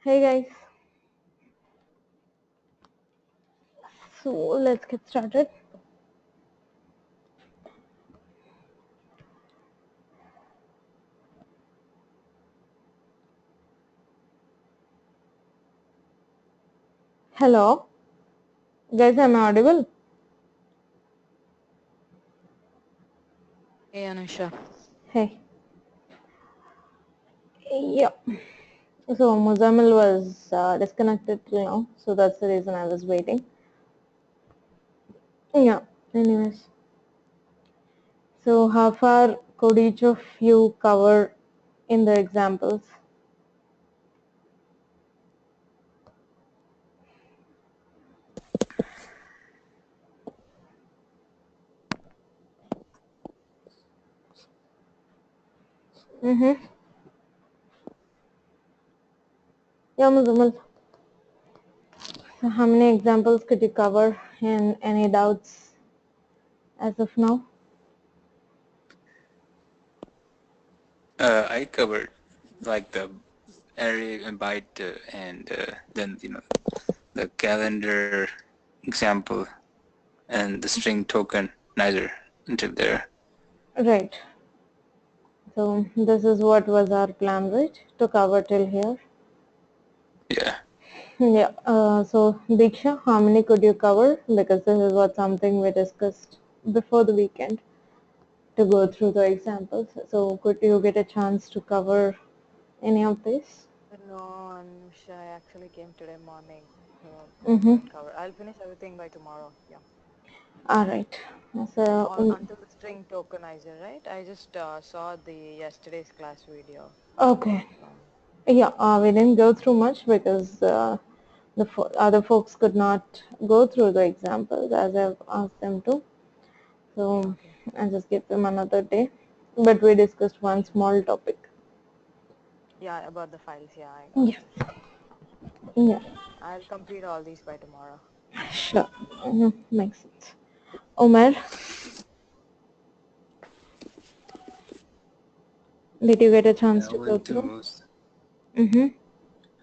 Hey guys, so let's get started. Hello, guys, am I audible? Hey Anusha. Hey, yeah. So Muzammil was disconnected till now, so that's the reason I was waiting. Yeah. Anyways, so how far could each of you cover in the examples? Mm-hmm. Yeah, Muzammil. So how many examples could you cover and any doubts as of now? I covered like the array and byte and then the calendar example and the string token neither until there. Right. So this is what was our plan, right? To cover till here. Yeah. Yeah. So Diksha, how many could you cover? Because this is what something we discussed before the weekend to go through the examples. So could you get a chance to cover any of this? No, Anusha, I actually came today morning, so I Mm-hmm. couldn't cover. I'll finish everything by tomorrow. Yeah. All right. So All until the string tokenizer, right? I just saw the yesterday's class video. okay. So Yeah. We didn't go through much because the other folks could not go through the examples as I've asked them to. So okay. I just give them another day. But we discussed one small topic. Yeah, about the files. Yeah, I got Yeah. it. Yeah. I'll complete all these by tomorrow. Sure. Makes sense. Omar, did you get a chance Yeah, I to go went through through? most. Mm-hmm.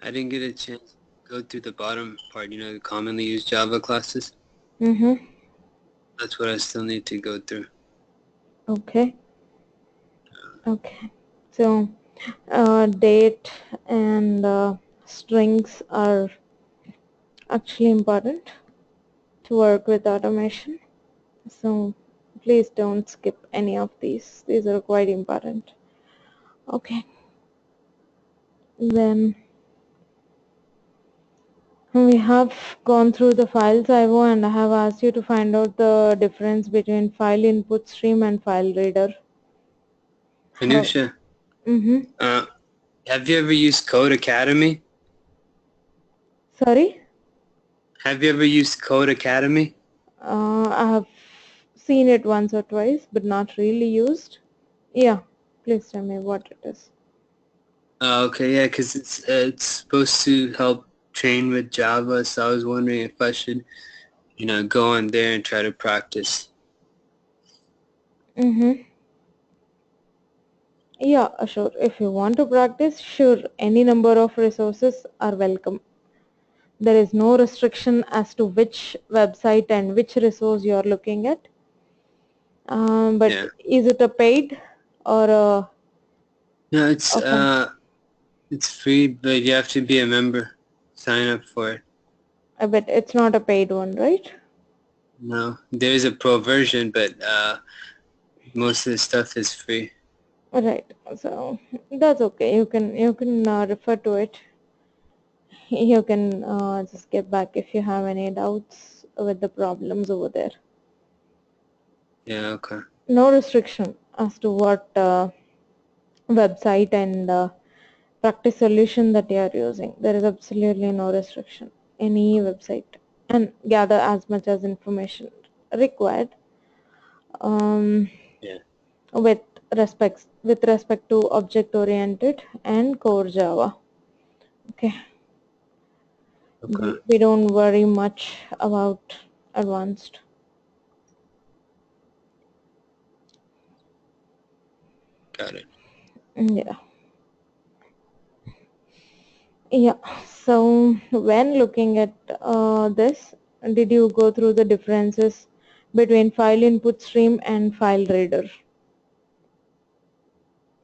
I didn't get a chance to go through the bottom part, the commonly used Java classes. Mm-hmm. That's what I still need to go through. Okay. Okay. So, date and strings are actually important to work with automation. So, please don't skip any of these. These are quite important. Okay. Then we have gone through the files IO and I have asked you to find out the difference between file input stream and file reader. How? Anusha, Mm-hmm. uh, have you ever used Code Academy? Sorry? Have you ever used Code Academy? I have seen it once or twice, but not really used. Yeah, please tell me what it is. Okay, yeah, because it's supposed to help train with Java, so I was wondering if I should, go on there and try to practice. Mm-hmm. Yeah, sure. If you want to practice, sure, any number of resources are welcome. There is no restriction as to which website and which resource you are looking at. But Yeah. is it a paid or a No, it's okay? uh, it's free, but you have to be a member. Sign up for it. I bet it's not a paid one, right? No, there is a pro version, but most of the stuff is free. Right. So that's okay. You can refer to it. You can just get back if you have any doubts with the problems over there. Yeah, okay. No restriction as to what website and practice solution that you are using. There is absolutely no restriction. Any website, and gather as much as information required Yeah. with respect to object oriented and core Java. Okay, Okay. we don't worry much about advanced. Got it. Yeah. Yeah, so when looking at this, did you go through the differences between file input stream and file reader?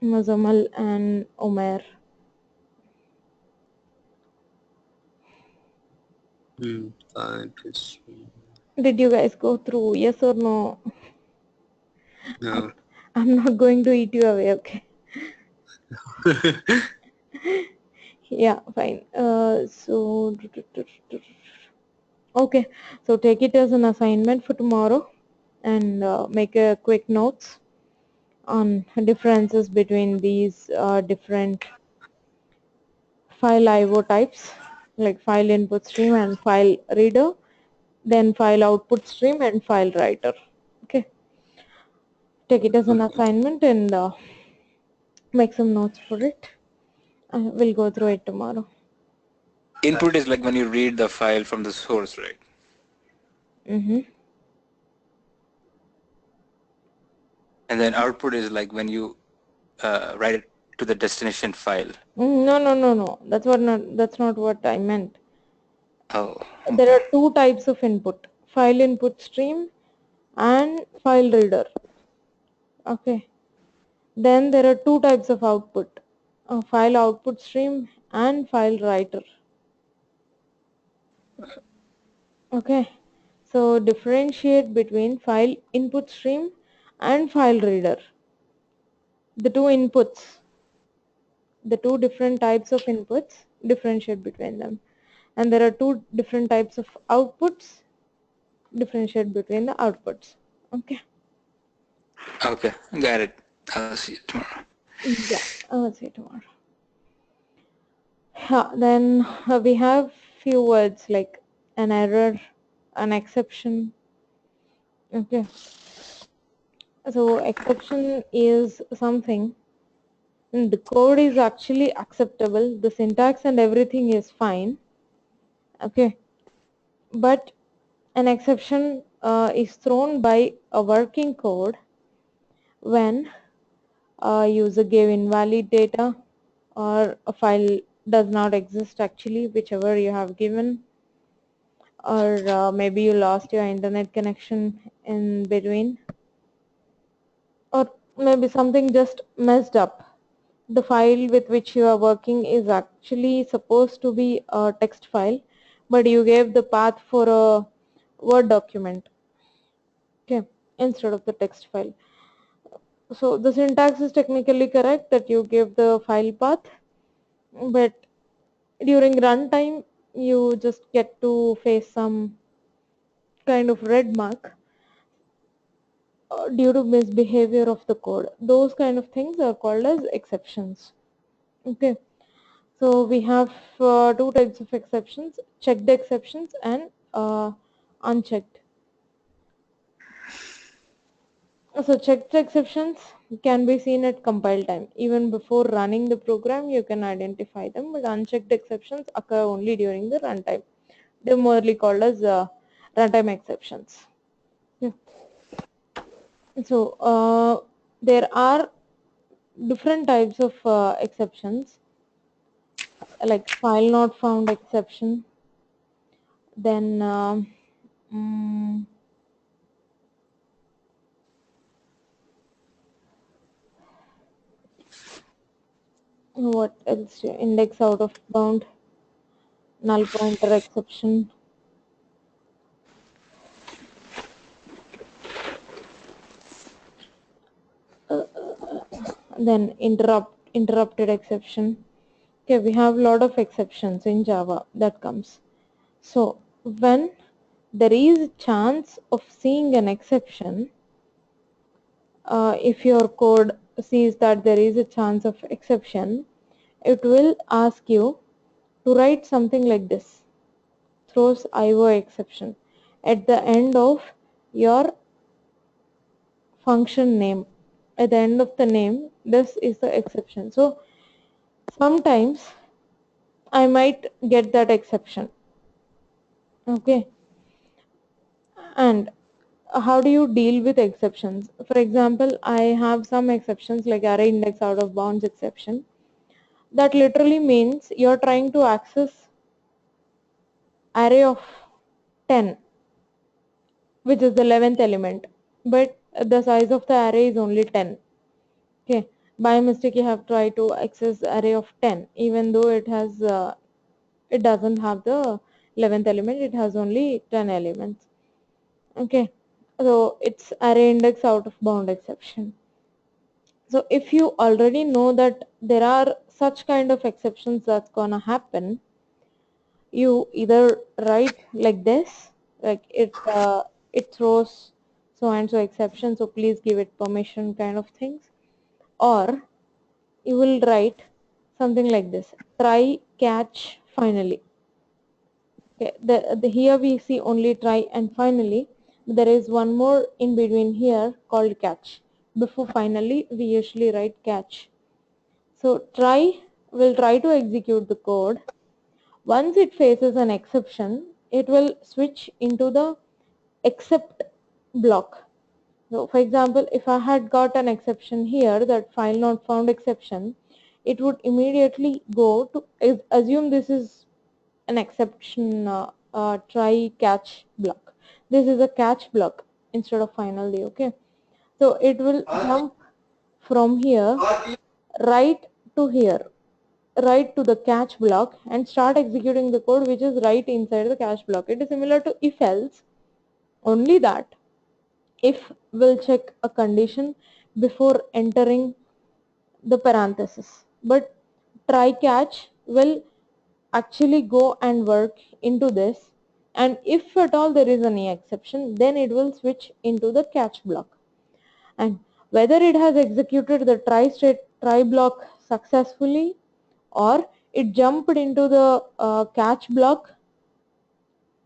Muzamal and Omer. Fine. Plus, Did you guys go through, yes or no? no. I'm not going to eat you away, okay? Yeah, fine. Okay, so take it as an assignment for tomorrow and make a quick notes on differences between these different file IO types, like file input stream and file reader, then file output stream and file writer. Okay, take it as an Okay. assignment and make some notes for it. We'll go through it tomorrow. Input is like when you read the file from the source, right? Mm-hmm. And then output is like when you write it to the destination file. No, no, no, no. That's not what I meant. Oh, There okay. are two types of input: file input stream and file reader. Okay. Then there are two types of output: file output stream and file writer. Okay. So differentiate between file input stream and file reader. The two inputs, the two different types of inputs, differentiate between them. And there are two different types of outputs, differentiate between the outputs. Okay. Okay, got it. I'll see you tomorrow. Yeah, I'll see you tomorrow. Yeah, then we have few words like an error, an exception. Okay. So exception is something, the code is actually acceptable, the syntax and everything is fine. Okay. But an exception is thrown by a working code when a user gave invalid data or a file does not exist actually, whichever you have given, or maybe you lost your internet connection in between, or maybe something just messed up. The file with which you are working is actually supposed to be a text file, but you gave the path for a Word document, okay, instead of the text file. So the syntax is technically correct that you give the file path, but during runtime you just get to face some kind of red mark due to misbehavior of the code. Those kind of things are called as exceptions. Okay, so we have two types of exceptions: checked exceptions and unchecked. So checked exceptions can be seen at compile time. Even before running the program, you can identify them, but unchecked exceptions occur only during the runtime. They're merely called as runtime exceptions. Yeah. So there are different types of exceptions, like file not found exception, then mm, what else, index out of bound, null pointer exception, then interrupted exception, Okay, we have a lot of exceptions in Java that comes. So when there is a chance of seeing an exception, if your code sees that there is a chance of exception, it will ask you to write something like this: throws IO exception at the end of your function name. At the end of the name, this is the exception. So sometimes I might get that exception. Okay, and how do you deal with exceptions? For example, I have some exceptions like array index out of bounds exception. That literally means you're trying to access array of 10, which is the 11th element, but the size of the array is only 10. Okay, by mistake you have tried to access array of 10, even though it doesn't have the 11th element, it has only 10 elements. Okay, so it's array index out of bound exception. So if you already know that there are such kind of exceptions that's gonna happen, you either write like this, like it throws so and so exception, so please give it permission kind of things, or you will write something like this: try catch finally. Okay, here we see only try and finally. There is one more in between here called catch. Before finally, we usually write catch. So try will try to execute the code. Once it faces an exception, it will switch into the except block. So for example, if I had got an exception here, that file not found exception, it would immediately go to assume this is an exception, try catch block. This is a catch block instead of finally. Okay, so it will jump from here right to here, right to the catch block, and start executing the code which is right inside the catch block. It is similar to if else, only that if will check a condition before entering the parenthesis, but try catch will actually go and work into this, and if at all there is any exception, then it will switch into the catch block. And whether it has executed the try block successfully, or it jumped into the catch block,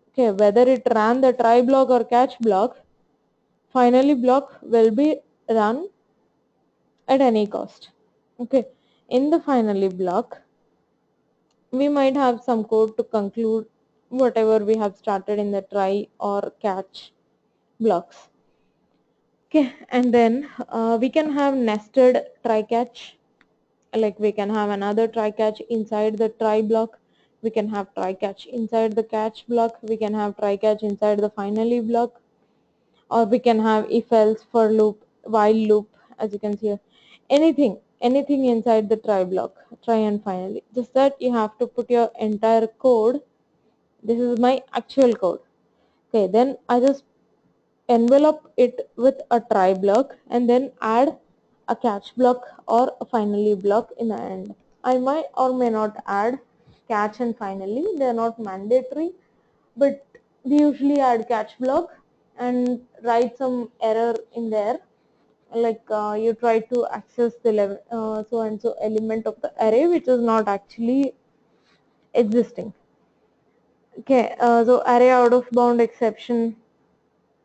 okay, whether it ran the try block or catch block, finally block will be run at any cost. Okay, in the finally block, we might have some code to conclude whatever we have started in the try or catch blocks. Okay, and then we can have nested try catch, like we can have another try catch inside the try block, we can have try catch inside the catch block, we can have try catch inside the finally block, or we can have if else, for loop, while loop, as you can see here. Anything inside the try block, try and finally. Just that you have to put your entire code. This is my actual code. Okay, then I just envelope it with a try block and then add a catch block or a finally block in the end. I might or may not add catch and finally, they are not mandatory, but we usually add catch block and write some error in there, like you try to access the so and so element of the array which is not actually existing. Okay, so array out of bound exception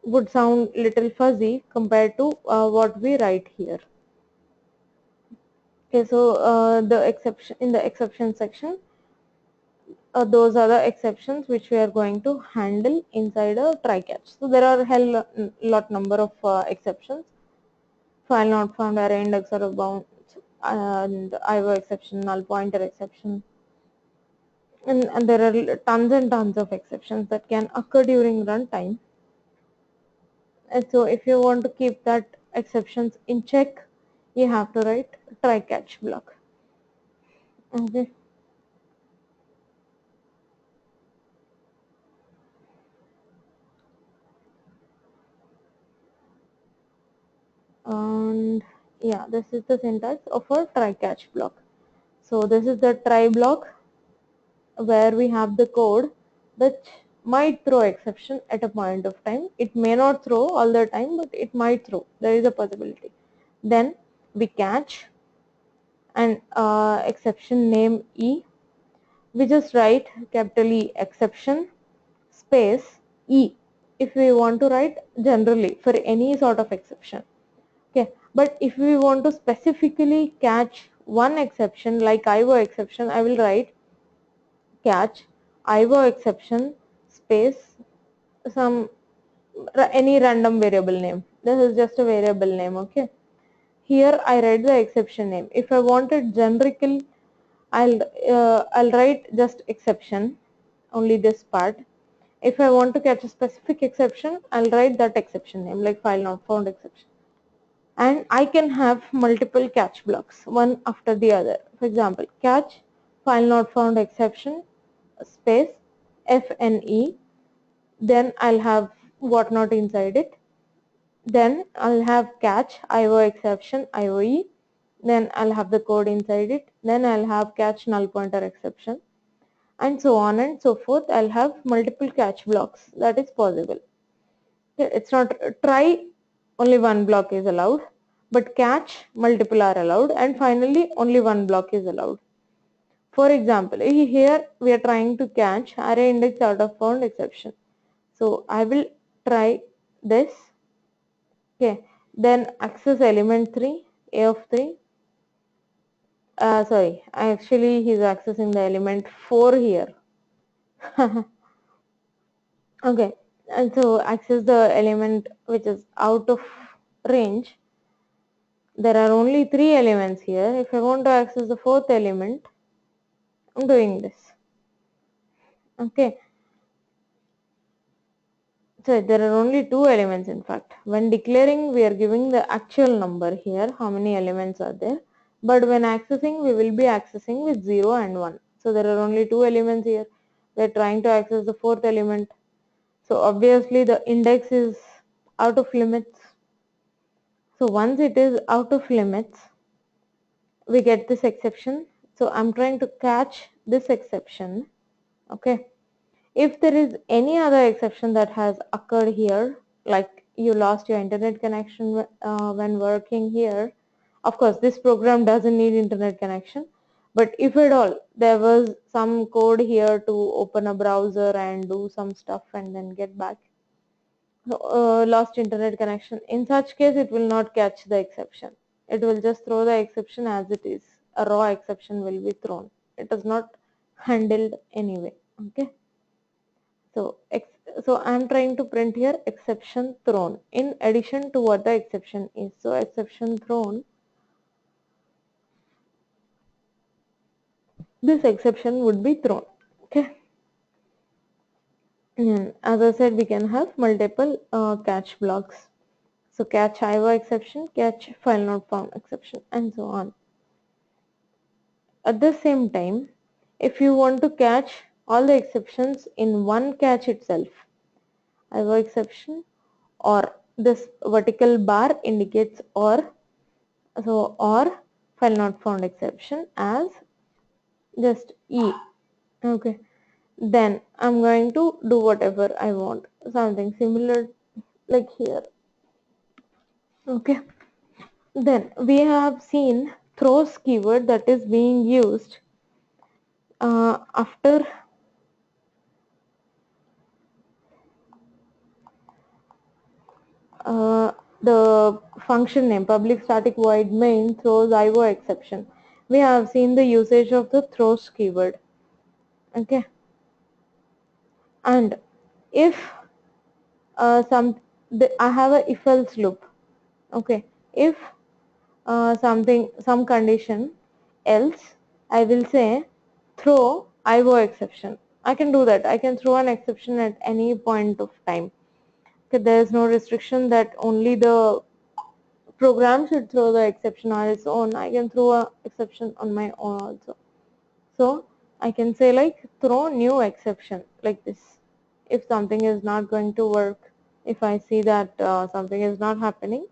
would sound little fuzzy compared to what we write here. Okay, so the exception in the exception section, those are the exceptions which we are going to handle inside a try catch. So there are hell lot number of exceptions: file not found, array index out of bounds, and IO exception, null pointer exception, and there are tons and tons of exceptions that can occur during runtime. And so if you want to keep that exceptions in check, you have to write try catch block. Okay. And yeah, this is the syntax of a try catch block. So this is the try block where we have the code which might throw exception at a point of time. It may not throw all the time, but it might throw. There is a possibility. Then we catch and exception name E. We just write capital E exception space E if we want to write generally for any sort of exception. Okay, but if we want to specifically catch one exception like IO exception, I will write catch IO exception space some any random variable name. This is just a variable name. Okay, here I write the exception name. If I want it generical, I'll write just exception, only this part. If I want to catch a specific exception, I'll write that exception name like file not found exception. And I can have multiple catch blocks, one after the other. For example, catch file not found exception space FNE, then I'll have whatnot inside it. Then I'll have catch IO exception IOE, then I'll have the code inside it, then I'll have catch null pointer exception, and so on and so forth. I'll have multiple catch blocks. That is possible. Okay, it's not try only one block is allowed, but catch multiple are allowed, and finally only one block is allowed. For example, here we are trying to catch array index out of found exception. So I will try this. Okay, then access element 3, a of 3. Sorry, actually he's accessing the element 4 here. Okay, and so access the element which is out of range. There are only 3 elements here. If I want to access the 4th element, I'm doing this. Okay, so there are only 2 elements in fact. When declaring, we are giving the actual number here, how many elements are there. But when accessing, we will be accessing with 0 and 1. So there are only 2 elements here. We are trying to access the 4th element. So obviously the index is out of limits. So once it is out of limits, we get this exception. So I'm trying to catch this exception. Okay. If there is any other exception that has occurred here, like you lost your internet connection when working here, of course this program doesn't need internet connection, but if at all there was some code here to open a browser and do some stuff and then get back, lost internet connection, in such case it will not catch the exception. It will just throw the exception as it is. A raw exception will be thrown. It is not handled anyway. Okay. So, I'm trying to print here exception thrown in addition to what the exception is. So exception thrown, this exception would be thrown. Okay. And as I said, we can have multiple catch blocks. So catch IO exception, catch file not found exception, and so on. At the same time, if you want to catch all the exceptions in one catch itself, IO exception or this vertical bar indicates or, so or file not found exception as just E. Okay, then I'm going to do whatever I want, something similar like here. Okay, then we have seen throws keyword that is being used after the function name public static void main throws IO exception. We have seen the usage of the throws keyword. Okay, and if I have a if else loop. Okay, if some condition else, I will say throw IO exception. I can do that. I can throw an exception at any point of time. Okay, there is no restriction that only the program should throw the exception on its own. I can throw a exception on my own also. So I can say like throw new exception like this. If something is not going to work, if I see that something is not happening,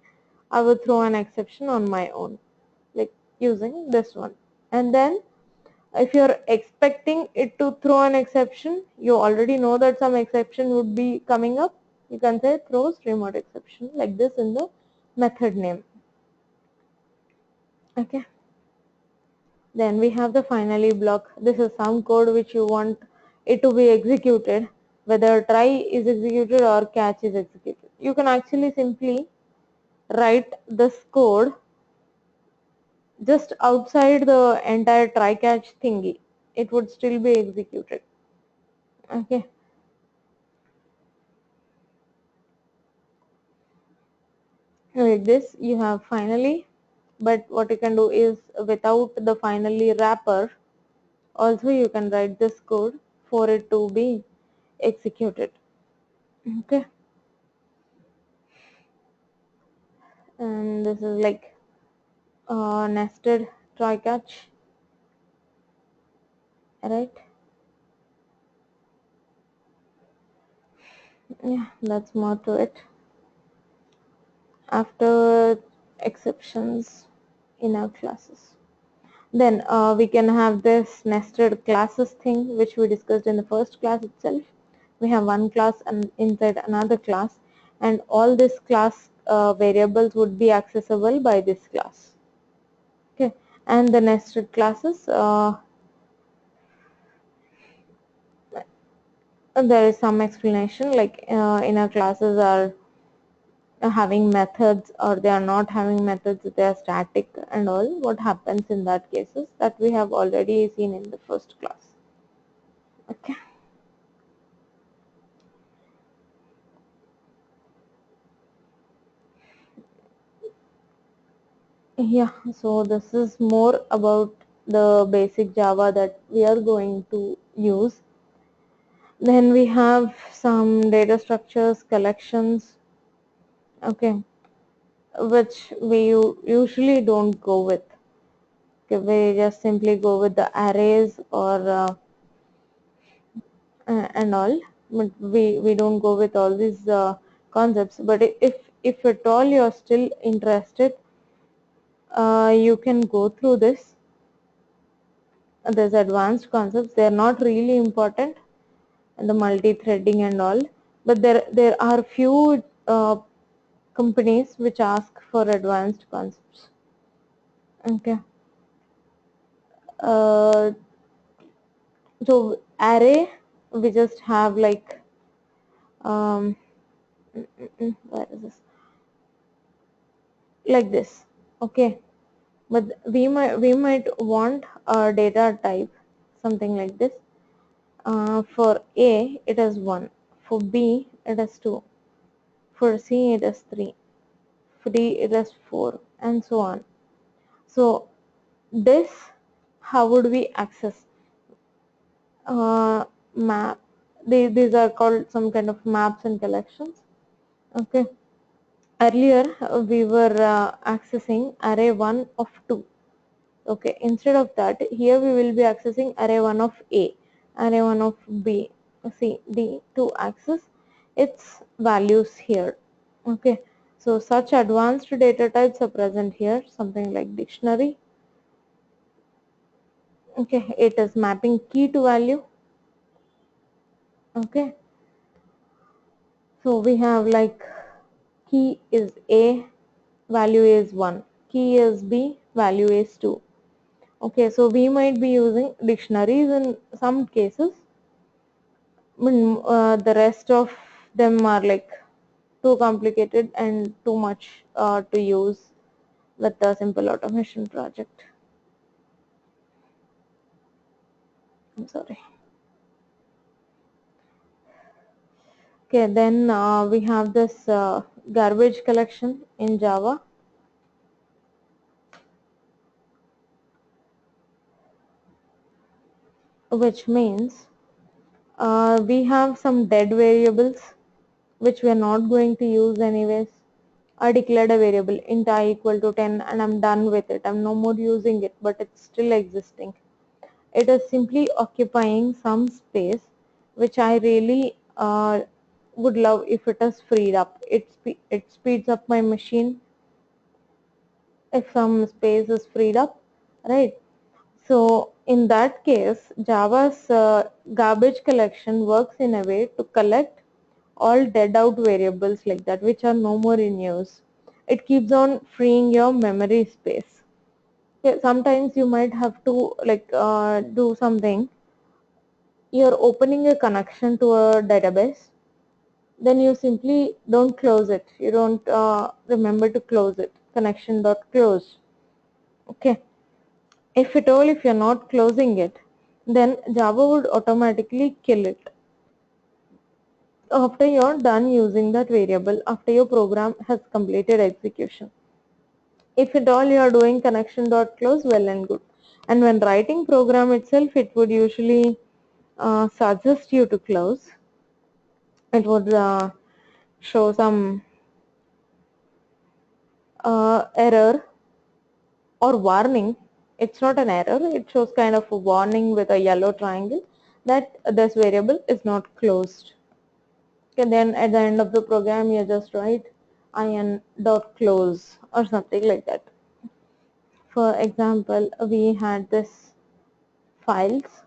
I will throw an exception on my own, like using this one. And then If you're expecting it to throw an exception, you already know that some exception would be coming up. You can say throws remote exception like this in the method name. Okay. Then we have the finally block. This is some code which you want it to be executed, whether try is executed or catch is executed. You can actually simply write this code just outside the entire try catch thingy. It would still be executed. Okay. Like this you have finally, but what you can do is without the finally wrapper also you can write this code for it to be executed. Okay. And this is like nested try catch, right? Yeah, that's more to it. After exceptions in our classes, then we can have this nested classes thing which we discussed in the first class itself. We have one class and inside another class, and all this class variables would be accessible by this class. Okay. And the nested classes, there is some explanation, like inner classes are having methods or they are not having methods, they are static and all. What happens in that cases, that we have already seen in the first class. Okay. Yeah, so this is more about the basic Java that we are going to use. Then we have some data structures, collections, okay, which we usually don't go with. Okay, we just simply go with the arrays or and all, but we don't go with all these concepts. But if at all you're still interested, you can go through this. There's advanced concepts, they're not really important, and the multi-threading and all, but there are few companies which ask for advanced concepts. Okay. uh, so array, we just have like where is this, like this. Okay. But we might want a data type something like this. For A it is 1, for B it is 2, for C it is 3, for D it is 4, and so on. So this, how would we access map? These are called some kind of maps and collections. Okay. Earlier we were accessing array 1 of 2. Okay, instead of that, here we will be accessing array 1 of A, array 1 of B, C, D to access its values here. Okay, so such advanced data types are present here, something like dictionary. Okay, it is mapping key to value. Okay, so we have like key is A, value is 1, key is B, value is 2. Okay, so we might be using dictionaries in some cases. The rest of them are like too complicated and too much to use with the simple automation project. I'm sorry. Okay, then we have this garbage collection in Java, which means we have some dead variables which we are not going to use anyways. I declared a variable int I equal to 10 and I'm done with it. I'm no more using it, but it's still existing. It is simply occupying some space which I really would love if it is freed up. It speeds up my machine if some space is freed up, right? So in that case, Java's garbage collection works in a way to collect all dead out variables like that, which are no more in use. It keeps on freeing your memory space. Yeah, sometimes you might have to do something. You're opening a connection to a database, then you simply don't close it. You don't remember to close it. Connection dot close. Okay. If at all, if you're not closing it, then Java would automatically kill it after you're done using that variable, after your program has completed execution. If at all you are doing connection dot close, well and good. And when writing program itself, it would usually suggest you to close. It would show some error or warning. It's not an error, it shows kind of a warning with a yellow triangle that this variable is not closed. Okay, then at the end of the program you just write in.close or something like that. For example, we had this files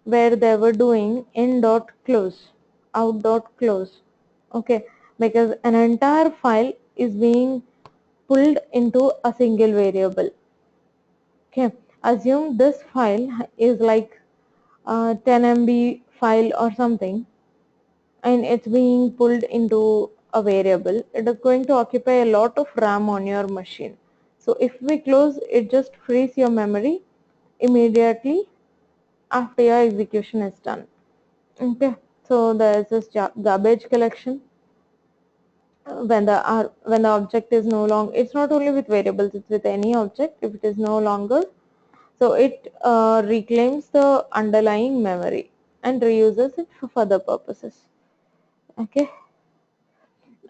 where they were doing in.close, out.close. Okay, because an entire file is being pulled into a single variable. Okay, assume this file is like 10 MB file or something, and it's being pulled into a variable. It is going to occupy a lot of RAM on your machine. So if we close, it just frees your memory immediately after your execution is done. Okay, so there is this garbage collection. When the object is no longer, it's not only with variables, it's with any object. If it is no longer, so it reclaims the underlying memory and reuses it for further purposes. Okay,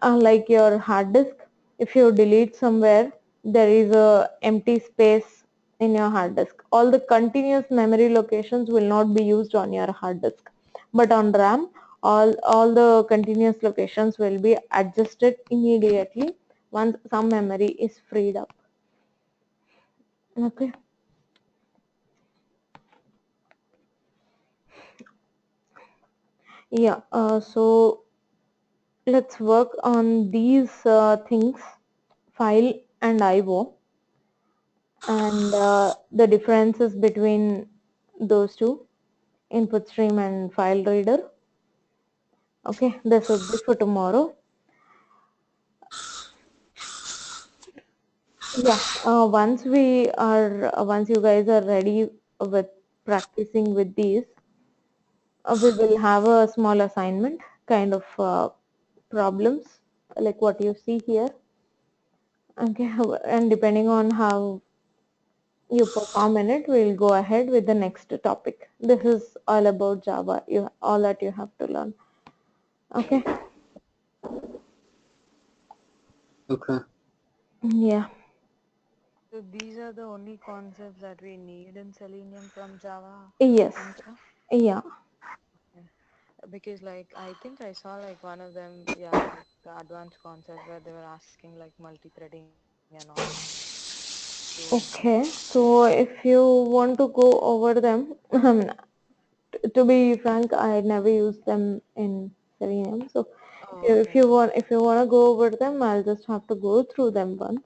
like your hard disk, if you delete somewhere, there is a empty space in your hard disk. All the continuous memory locations will not be used on your hard disk, but on RAM, all the continuous locations will be adjusted immediately once some memory is freed up. Okay. Yeah, so let's work on these things, file and IO, and the differences between those two, input stream and file reader. Okay, this would be for tomorrow. Yeah, once you guys are ready with practicing with these, we will have a small assignment kind of problems like what you see here. Okay, and depending on how you perform in it, we'll go ahead with the next topic. This is all about Java, all that you have to learn. Okay. Okay. Yeah. So these are the only concepts that we need in Selenium from Java, Yes. Anusha? Yeah. Yeah. Because like I think I saw like one of them, yeah, like the advanced concept where they were asking like multi-threading and all. So Okay. So if you want to go over them, to be frank, I never used them in Selenium. So oh, okay. if you want to go over them, I'll just have to go through them once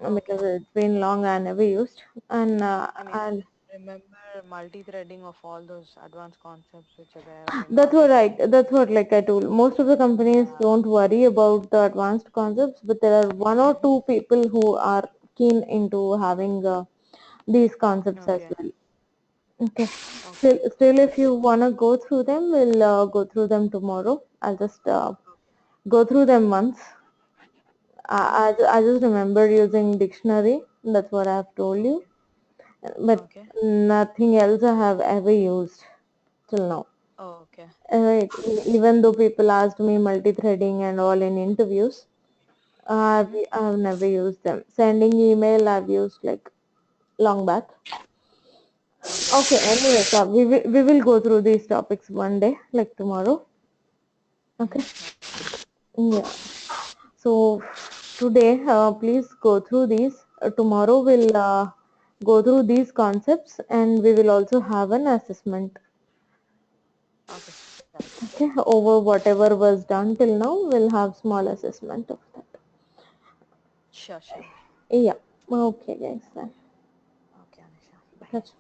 Okay. because it's been long. I never used, and I mean, I'll. I remember multi-threading of all those advanced concepts which are there. I mean, That's not what in I. Selenium. That's what like I told. Most of the companies Yeah. don't worry about the advanced concepts, but there are one or Mm-hmm. two people who are keen into having these concepts as Okay. well. Okay. Okay. Still, if you wanna go through them, we'll go through them tomorrow. I'll just go through them once. Mm-hmm. I just remember using dictionary. That's what I have told you. But Okay. nothing else I have ever used till now. Oh, okay. Right. Even though people asked me multi-threading and all in interviews, Mm-hmm. I've never used them. Sending email I've used like long back. Okay. Okay. Anyways, we will go through these topics one day, like tomorrow. Okay. Mm-hmm. Okay. Yeah. So today, please go through these. Tomorrow we'll go through these concepts, and we will also have an assessment. Okay, sure. Okay, over whatever was done till now, we'll have small assessment of that. Sure, sure. Yeah. Okay, guys. Then Okay, Anusha. Bye. that's